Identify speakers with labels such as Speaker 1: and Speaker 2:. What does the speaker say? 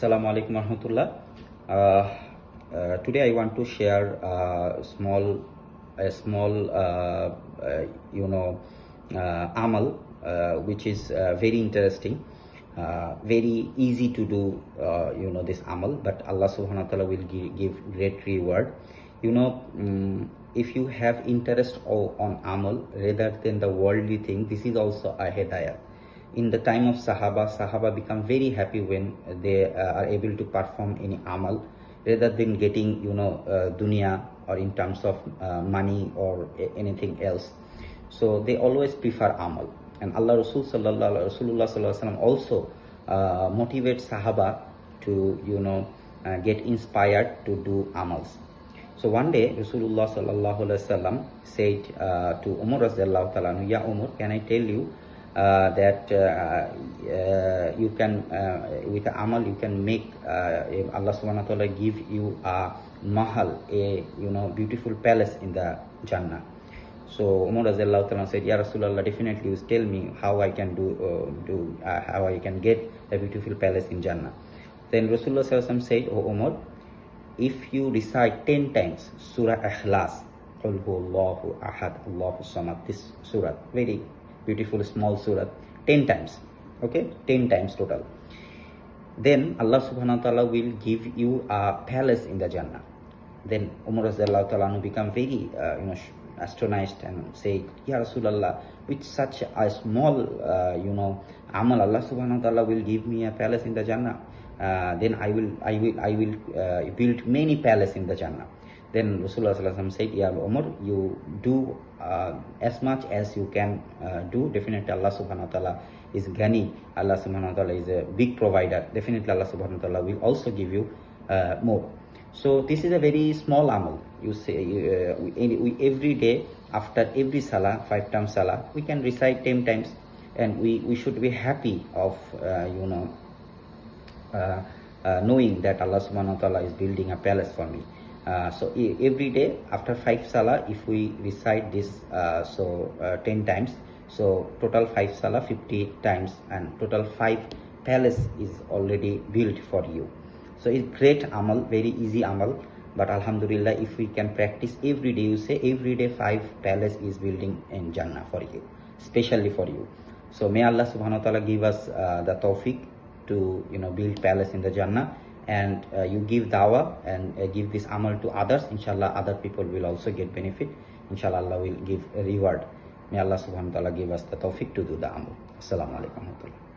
Speaker 1: Assalamu alaikum warahmatullah. Today I want to share a small amal which is very interesting, very easy to do. This amal, but Allah subhanahu wa ta'ala will give great reward. If you have interest on amal rather than the worldly thing, this is also a hidayah. In the time of Sahaba become very happy when they are able to perform any amal rather than getting dunya or in terms of money or anything else. So they always prefer amal, and Rasulullah sallallahu alaihi wasallam also motivates Sahaba to get inspired to do amals. So one day Rasulullah sallallahu alaihi wasallam said to Umar radhiyallahu ta'ala, "Ya Umar, can I tell you that you can with the amal you can make Allah subhanahu wa ta'ala give you a mahal, a beautiful palace in the Jannah." So Umar radhiyallahu ta'ala said, "Ya Rasulullah, definitely you tell me how I can how I can get a beautiful palace in Jannah." Then Rasulullah sallallahu alaihi wasallam said, "Oh Umar, if you recite 10 times Surah Ikhlas, Qul huwallahu ahad Allahu samad, this surah, very beautiful small surah, 10 times, okay, 10 times total, then Allah subhanahu wa ta'ala will give you a palace in the Jannah." Then Umar radhiyallahu ta'ala become very astonished and say, "Ya Rasulullah, with such a small amal, Allah subhanahu wa ta'ala will give me a palace in the Jannah. Then I will build many palaces in the Jannah." Then Rasulullah sallallahu alaihi wasallam said, "Ya Umar, you do as much as you can do. Definitely Allah subhanahu wa ta'ala is Ghani. Allah subhanahu wa ta'ala is a big provider. Definitely Allah subhanahu wa ta'ala will also give you more." So this is a very small amal. You say every day after every salah, 5 times salah, we can recite 10 times, and we should be happy of knowing that Allah subhanahu wa ta'ala is building a palace for me. So every day after 5 salah, if we recite this 10 times, so total 5 salah 50 times, and total 5 palace is already built for you. So it's great amal, very easy amal, but alhamdulillah, if we can practice every day, you say every day 5 palace is building in Jannah for you, especially for you. So may Allah subhanahu wa ta'ala give us the tawfiq to build palace in the Jannah, and you give dawah and give this amal to others. Inshallah, other people will also get benefit. Inshallah, Allah will give a reward. May Allah subhanahu wa ta'ala give us the tawfiq to do the amal. Assalamu alaikum wa rahmatullah.